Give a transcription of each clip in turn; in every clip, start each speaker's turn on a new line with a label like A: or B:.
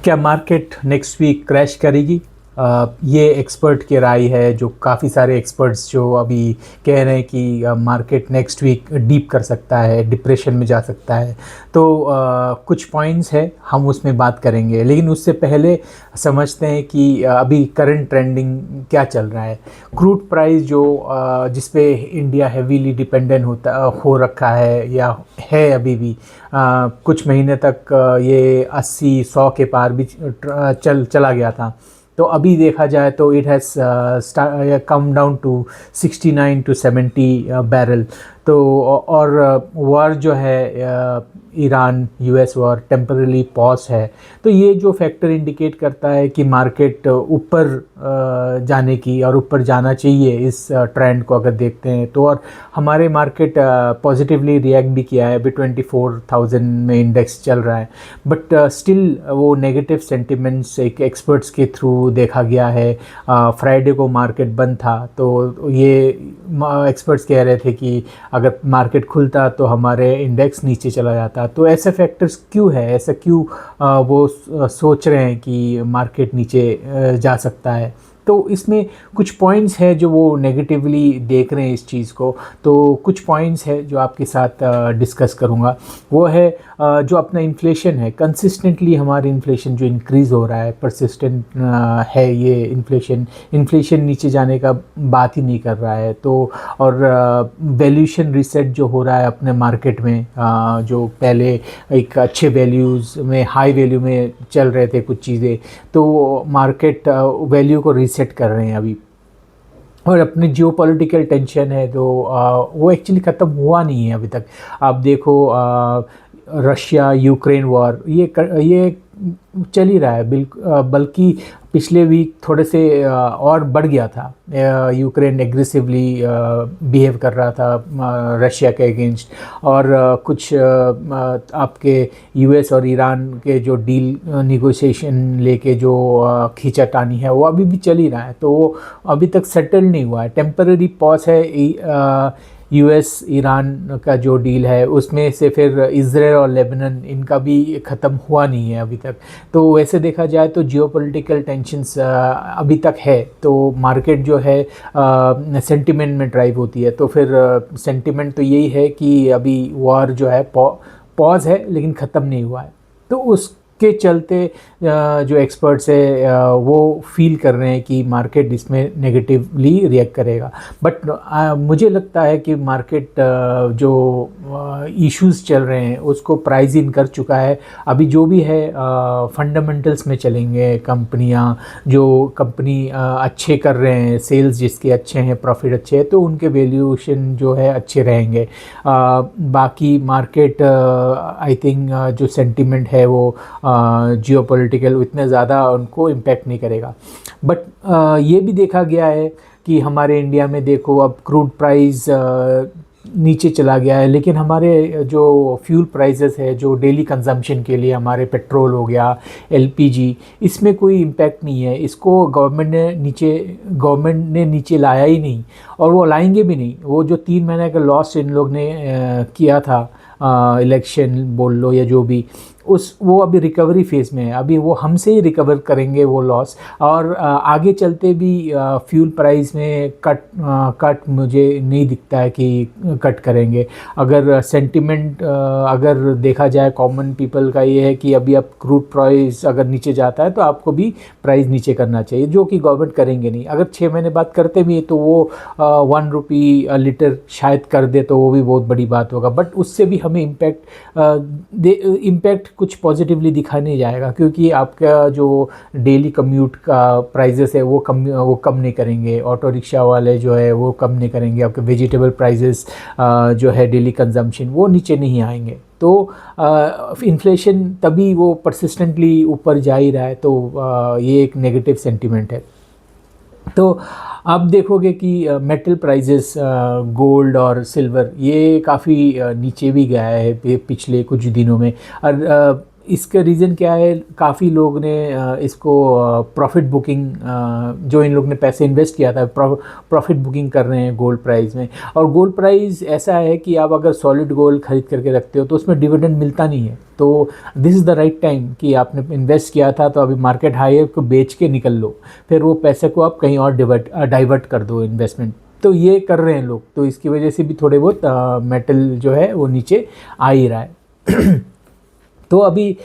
A: क्या market next week crash करेगी? ये एक्सपर्ट की राय है, जो काफ़ी सारे एक्सपर्ट्स जो अभी कह रहे हैं कि मार्केट नेक्स्ट वीक डीप कर सकता है, डिप्रेशन में जा सकता है। तो कुछ पॉइंट्स है, हम उसमें बात करेंगे, लेकिन उससे पहले समझते हैं कि अभी करंट ट्रेंडिंग क्या चल रहा है। क्रूड प्राइस जो जिस पे इंडिया हेवीली डिपेंडेंट हो रखा है या है अभी भी, कुछ महीने तक ये 80-100 के पार भी चला गया था। तो अभी देखा जाए तो it has come down to 69 to 70 barrel. तो और वॉर जो है Iran US war temporary pause है। तो ये जो फैक्टर इंडिकेट करता है कि मार्केट ऊपर जाने की और ऊपर जाना चाहिए इस ट्रेंड को अगर देखते हैं तो। और हमारे मार्केट पॉजिटिवली रिएक्ट भी किया है, अभी 24,000 में इंडेक्स चल रहा है। बट स्टिल वो नेगेटिव सेंटिमेंट्स एक एक्सपर्ट्स के थ्रू देखा गया है। फ्राइडे को मार्केट बंद था, तो ये एक्सपर्ट्स कह रहे थे कि अगर मार्केट खुलता तो हमारे इंडेक्स नीचे चला जाता। तो ऐसे फैक्टर्स क्यों है, ऐसा क्यों वो सोच रहे हैं कि मार्केट नीचे जा सकता है? तो इसमें कुछ पॉइंट्स है जो वो नेगेटिवली देख रहे हैं इस चीज़ को। तो कुछ पॉइंट्स है जो आपके साथ डिस्कस करूँगा। वो है जो अपना इन्फ्लेशन है, कंसिस्टेंटली हमारी इन्फ्लेशन जो इंक्रीज़ हो रहा है, परसिस्टेंट है ये इन्फ्लेशन नीचे जाने का बात ही नहीं कर रहा है। तो और वैल्यूएशन रीसेट जो हो रहा है अपने मार्केट में, जो पहले एक अच्छे वैल्यूज़ में हाई वैल्यू में चल रहे थे कुछ चीज़ें, तो मार्केट वैल्यू को रीसेट कर रहे हैं अभी। और अपनी जियोपॉलिटिकल टेंशन है तो वो एक्चुअली ख़त्म हुआ नहीं है अभी तक। आप देखो रशिया यूक्रेन वॉर ये चल ही रहा है, बल्कि पिछले वीक थोड़े से और बढ़ गया था। यूक्रेन एग्रेसिवली बिहेव कर रहा था रशिया के अगेंस्ट। और कुछ आपके यूएस और ईरान के जो डील निगोशिएशन लेके जो खींचातानी है वो अभी भी चल ही रहा है। तो वो अभी तक सेटल नहीं हुआ है, टेम्पररी पॉज है। यूएस ईरान का जो डील है उसमें से फिर इज़राइल और लेबनान, इनका भी ख़त्म हुआ नहीं है अभी तक। तो वैसे देखा जाए तो जियोपॉलिटिकल टेंशन्स अभी तक है। तो मार्केट जो है सेंटिमेंट में ड्राइव होती है। तो फिर सेंटिमेंट तो यही है कि अभी वॉर जो है पॉज है लेकिन ख़त्म नहीं हुआ है। तो उसके चलते जो एक्सपर्ट्स है वो फील कर रहे हैं कि मार्केट इसमें नेगेटिवली रिएक्ट करेगा। बट मुझे लगता है कि मार्केट जो इश्यूज चल रहे हैं उसको प्राइस इन कर चुका है। अभी जो भी है फंडामेंटल्स में चलेंगे। कंपनियां जो कंपनी अच्छे कर रहे हैं, सेल्स जिसके अच्छे हैं, प्रॉफिट अच्छे हैं, तो उनके वैल्यूएशन जो है अच्छे रहेंगे। बाकी मार्केट आई थिंक जो सेंटिमेंट है वो जियोपॉलिटिकल इतने ज़्यादा उनको इम्पैक्ट नहीं करेगा। बट ये भी देखा गया है कि हमारे इंडिया में देखो अब क्रूड प्राइस नीचे चला गया है, लेकिन हमारे जो फ्यूल प्राइसेस है जो डेली कंजम्पशन के लिए, हमारे पेट्रोल हो गया, एलपीजी, इसमें कोई इम्पैक्ट नहीं है। इसको गवर्नमेंट ने नीचे लाया ही नहीं, और वो लाएंगे भी नहीं। वो जो 3 महीने का लॉस इन लोग ने किया था, इलेक्शन बोल लो या जो भी, वो अभी रिकवरी फेज़ में है। अभी वो हमसे ही रिकवर करेंगे वो लॉस। और आगे चलते भी फ्यूल प्राइस में कट मुझे नहीं दिखता है कि कट करेंगे। अगर सेंटिमेंट अगर देखा जाए कॉमन पीपल का ये है कि अभी अब क्रूड प्राइस अगर नीचे जाता है तो आपको भी प्राइस नीचे करना चाहिए, जो कि गवर्नमेंट करेंगे नहीं। अगर 6 महीने बाद करते भी तो वो 1 रुपी लीटर शायद कर दे तो वो भी बहुत बड़ी बात होगा। बट उससे भी हमें इम्पैक्ट कुछ पॉजिटिवली दिखा नहीं जाएगा, क्योंकि आपका जो डेली कम्यूट का प्राइजेस है वो कम नहीं करेंगे। ऑटो रिक्शा वाले जो है वो कम नहीं करेंगे। आपके वेजिटेबल प्राइजेस जो है डेली कंजम्पशन वो नीचे नहीं आएंगे। तो इन्फ्लेशन तभी वो परसिस्टेंटली ऊपर जा ही रहा है। तो ये एक नेगेटिव सेंटिमेंट है। तो आप देखोगे कि मेटल प्राइजेस, गोल्ड और सिल्वर, ये काफ़ी नीचे भी गया है पिछले कुछ दिनों में। और इसका रीज़न क्या है, काफ़ी लोग ने इसको प्रॉफिट बुकिंग, जो इन लोग ने पैसे इन्वेस्ट किया था प्रॉफिट बुकिंग कर रहे हैं गोल्ड प्राइस में। और गोल्ड प्राइस ऐसा है कि आप अगर सॉलिड गोल्ड खरीद करके रखते हो तो उसमें डिविडेंड मिलता नहीं है। तो this is the right time कि आपने इन्वेस्ट किया था तो अभी मार्केट हाई है, को बेच के निकल लो, फिर वो पैसे को आप कहीं और डाइवर्ट कर दो इन्वेस्टमेंट। तो ये कर रहे हैं लोग, तो इसकी वजह से भी थोड़े बहुत मेटल जो है वो नीचे आ ही रहा है। तो अभी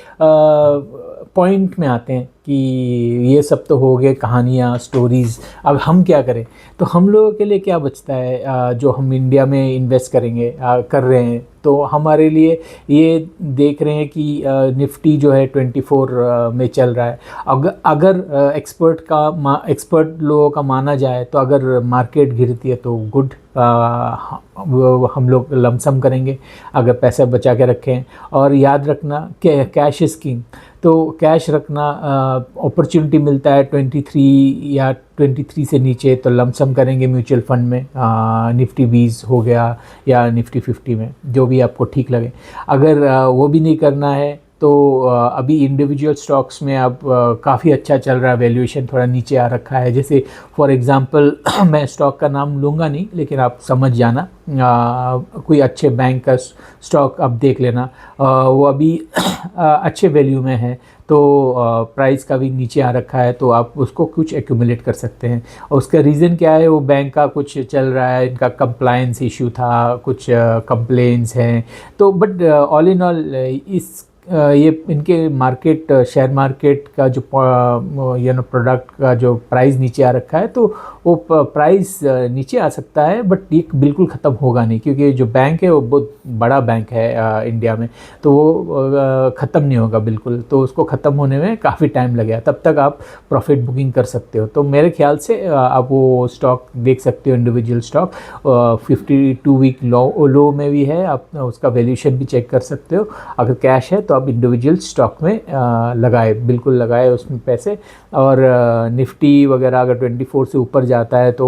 A: पॉइंट में आते हैं कि ये सब तो हो गए कहानियाँ, स्टोरीज़। अब हम क्या करें? तो हम लोगों के लिए क्या बचता है जो हम इंडिया में इन्वेस्ट करेंगे, कर रहे हैं। तो हमारे लिए ये देख रहे हैं कि निफ्टी जो है 24 में चल रहा है। अगर एक्सपर्ट लोगों का माना जाए तो अगर मार्केट गिरती है तो गुड, हम लोग लमसम करेंगे अगर पैसा बचा के रखें। और याद रखना कैश इज़ किंग, तो कैश रखना। अपॉर्चुनिटी मिलता है 23 या 23 से नीचे तो लमसम करेंगे म्यूचुअल फंड में, निफ्टी 20 हो गया या निफ्टी 50 में, जो भी आपको ठीक लगे। अगर वो भी नहीं करना है तो अभी इंडिविजुअल स्टॉक्स में अब काफ़ी अच्छा चल रहा है, वैल्यूएशन थोड़ा नीचे आ रखा है। जैसे फॉर एग्जांपल मैं स्टॉक का नाम लूँगा नहीं, लेकिन आप समझ जाना, कोई अच्छे बैंक का स्टॉक आप देख लेना, वो अभी अच्छे वैल्यू में है, तो प्राइस का भी नीचे आ रखा है, तो आप उसको कुछ एक्यूमुलेट कर सकते हैं। और उसका रीज़न क्या है, वो बैंक का कुछ चल रहा है, इनका कंप्लायंस इशू था, कुछ कंप्लेंट्स हैं। तो बट ऑल इन ऑल ये इनके मार्केट, शेयर मार्केट का जो प्रोडक्ट का जो प्राइस नीचे आ रखा है, तो वो प्राइस नीचे आ सकता है, बट ये बिल्कुल ख़त्म होगा नहीं, क्योंकि जो बैंक है वो बहुत बड़ा बैंक है इंडिया में, तो वो ख़त्म नहीं होगा बिल्कुल। तो उसको ख़त्म होने में काफ़ी टाइम लगेगा, तब तक आप प्रॉफिट बुकिंग कर सकते हो। तो मेरे ख्याल से आप वो स्टॉक देख सकते हो, इंडिविजुअल स्टॉक 52 वीक लो में भी है, आप उसका वैल्यूएशन भी चेक कर सकते हो। अगर कैश है तो आप इंडिविजुअल स्टॉक में लगाए, बिल्कुल लगाए उसमें पैसे। और निफ्टी वगैरह अगर 24 से ऊपर जाता है तो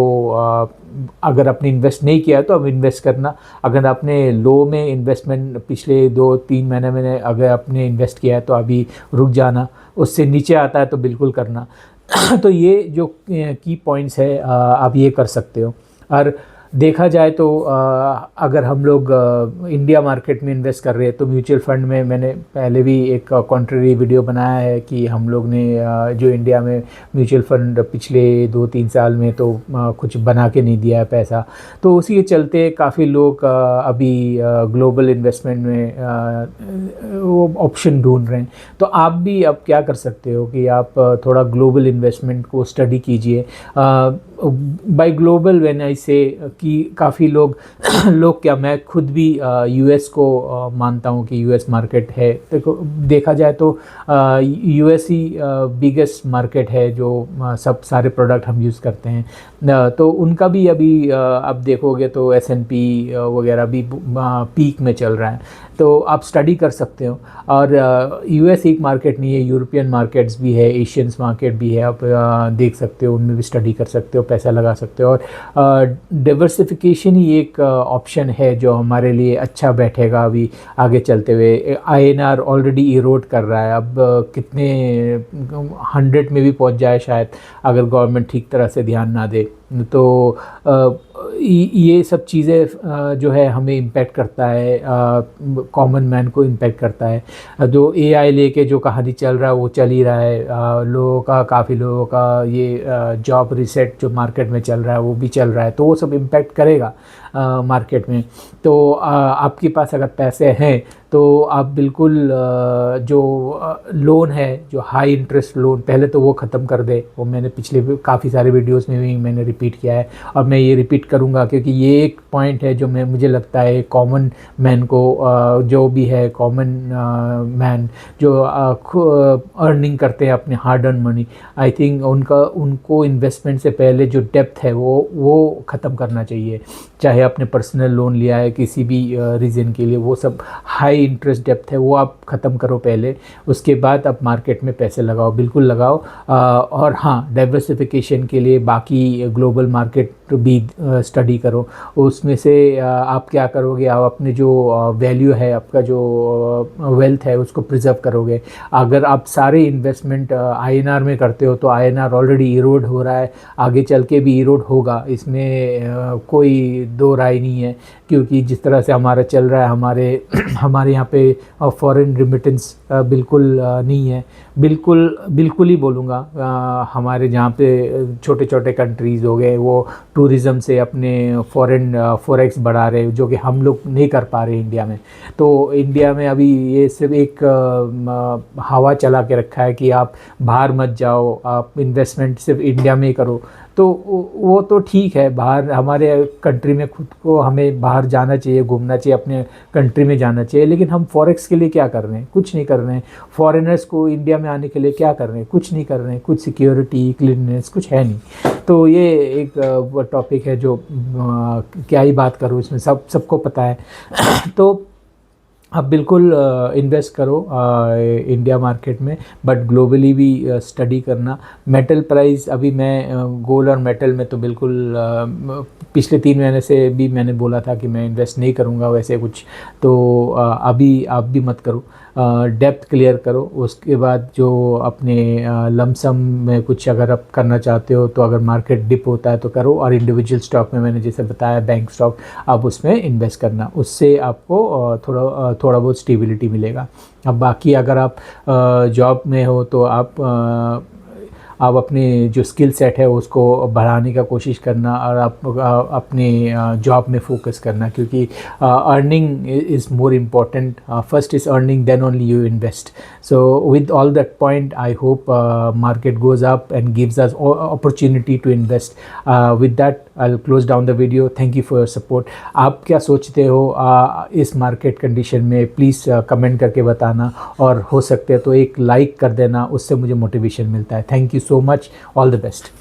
A: अगर आपने इन्वेस्ट नहीं किया है तो अब इन्वेस्ट करना। अगर आपने लो में इन्वेस्टमेंट पिछले 2-3 महीने में अगर आपने इन्वेस्ट किया है तो अभी रुक जाना, उससे नीचे आता है तो बिल्कुल करना। तो ये जो की पॉइंट्स है आप ये कर सकते हो। और देखा जाए तो अगर हम लोग इंडिया मार्केट में इन्वेस्ट कर रहे हैं तो म्यूचुअल फंड में, मैंने पहले भी एक कॉन्ट्ररी वीडियो बनाया है कि हम लोग ने जो इंडिया में म्यूचुअल फंड पिछले 2-3 साल में तो कुछ बना के नहीं दिया है पैसा, तो उसी के चलते काफ़ी लोग अभी ग्लोबल इन्वेस्टमेंट में वो ऑप्शन ढूंढ रहे हैं। तो आप भी अब क्या कर सकते हो कि आप थोड़ा ग्लोबल इन्वेस्टमेंट को स्टडी कीजिए। बाय ग्लोबल व्हेन आई से कि काफ़ी लोग क्या, मैं खुद भी यूएस को मानता हूँ कि यूएस मार्केट है। देखा जाए तो यूएस ही बिगेस्ट मार्केट है, जो सब सारे प्रोडक्ट हम यूज़ करते हैं। तो उनका भी अभी आप देखोगे तो S&P वगैरह भी पीक में चल रहा है, तो आप स्टडी कर सकते हो। और यूएस एक मार्केट नहीं है, यूरोपियन मार्केट्स भी है, एशियंस मार्केट भी है, आप देख सकते हो, उनमें भी स्टडी कर सकते हो, पैसा लगा सकते हो। और डाइवर्सिफिकेशन ही एक ऑप्शन है जो हमारे लिए अच्छा बैठेगा अभी आगे चलते हुए। INR ऑलरेडी इरोड कर रहा है, अब कितने 100 में भी पहुंच जाए शायद, अगर गवर्नमेंट ठीक तरह से ध्यान ना दे तो। ये सब चीज़ें जो है हमें इम्पेक्ट करता है, कॉमन मैन को इम्पेक्ट करता है। जो AI लेके जो कहानी चल रहा है वो चल ही रहा है, लोगों का, काफ़ी लोगों का ये जॉब रिसेट जो मार्केट में चल रहा है वो भी चल रहा है, तो वो सब इम्पेक्ट करेगा मार्केट में। तो आपके पास अगर पैसे हैं तो आप बिल्कुल जो लोन है, जो हाई इंटरेस्ट लोन, पहले तो वो ख़त्म कर दे। वो मैंने पिछले काफ़ी सारे वीडियोस में भी मैंने रिपीट किया है, और मैं ये रिपीट करूँगा, क्योंकि ये एक पॉइंट है जो मुझे लगता है कॉमन मैन को, जो भी है कॉमन मैन जो अर्निंग करते हैं अपने hard earn money, I think उनको इन्वेस्टमेंट से पहले जो डेप्थ है वो ख़त्म करना चाहिए। चाहे आपने पर्सनल लोन लिया है किसी भी रीज़न के लिए, वो सब हाई इंटरेस्ट डेप्थ है वो आप ख़त्म करो पहले, उसके बाद आप मार्केट में पैसे लगाओ, बिल्कुल लगाओ। और हाँ, डाइवर्सिफिकेशन के लिए बाकी ग्लोबल मार्केट भी स्टडी करो। उसमें से आप क्या करोगे, आप अपने जो वैल्यू है, आपका जो वेल्थ है उसको प्रिजर्व करोगे। अगर आप सारे इन्वेस्टमेंट आईएनआर में करते हो तो आईएनआर ऑलरेडी इरोड हो रहा है, आगे चल के भी इरोड होगा, इसमें कोई दो राय नहीं है। क्योंकि जिस तरह से हमारा चल रहा है, हमारे यहाँ पे फॉरेन रिमिटेंस बिल्कुल नहीं है, बिल्कुल ही बोलूँगा। हमारे जहाँ पे छोटे छोटे कंट्रीज़ हो गए वो टूरिज़्म से अपने फॉरेक्स बढ़ा रहे, जो कि हम लोग नहीं कर पा रहे इंडिया में। तो इंडिया में अभी ये सिर्फ एक हवा चला के रखा है कि आप बाहर मत जाओ, आप इन्वेस्टमेंट सिर्फ इंडिया में ही करो। तो वो तो ठीक है, बाहर हमारे कंट्री में खुद को हमें बाहर जाना चाहिए, घूमना चाहिए, अपने कंट्री में जाना चाहिए। लेकिन हम फॉरेक्स के लिए क्या कर रहे हैं? कुछ नहीं कर रहे हैं। फॉरेनर्स को इंडिया में आने के लिए क्या कर रहे हैं? कुछ नहीं कर रहे हैं। कुछ सिक्योरिटी, क्लीननेस कुछ है नहीं। तो ये एक टॉपिक है जो क्या ही बात करूँ, इसमें सबको पता है। तो आप बिल्कुल इन्वेस्ट करो इंडिया मार्केट में, बट ग्लोबली भी स्टडी करना। मेटल प्राइस अभी मैं गोल्ड और मेटल में तो बिल्कुल पिछले 3 महीने से भी मैंने बोला था कि मैं इन्वेस्ट नहीं करूँगा वैसे कुछ। तो अभी आप भी मत करो, डेप्थ क्लियर करो। उसके बाद जो अपने लमसम में कुछ अगर आप करना चाहते हो तो अगर मार्केट डिप होता है तो करो, और इंडिविजुअल स्टॉक में मैंने जैसे बताया बैंक स्टॉक, आप उसमें इन्वेस्ट करना, उससे आपको थोड़ा बहुत स्टेबिलिटी मिलेगा। अब बाकी अगर आप जॉब में हो तो आप अपने जो स्किल सेट है उसको बढ़ाने का कोशिश करना, और आप अपने जॉब में फोकस करना, क्योंकि earning is more important. First is earning, then only you invest. So with all that point, I hope market goes up and gives us opportunity to invest. With that, I'll close down the video. Thank you for your support. आप क्या सोचते हो इस market condition में? Please comment करके बताना, और हो सकते हैं तो एक लाइक कर देना, उससे मुझे मोटिवेशन मिलता है। Thank you so much, all the best.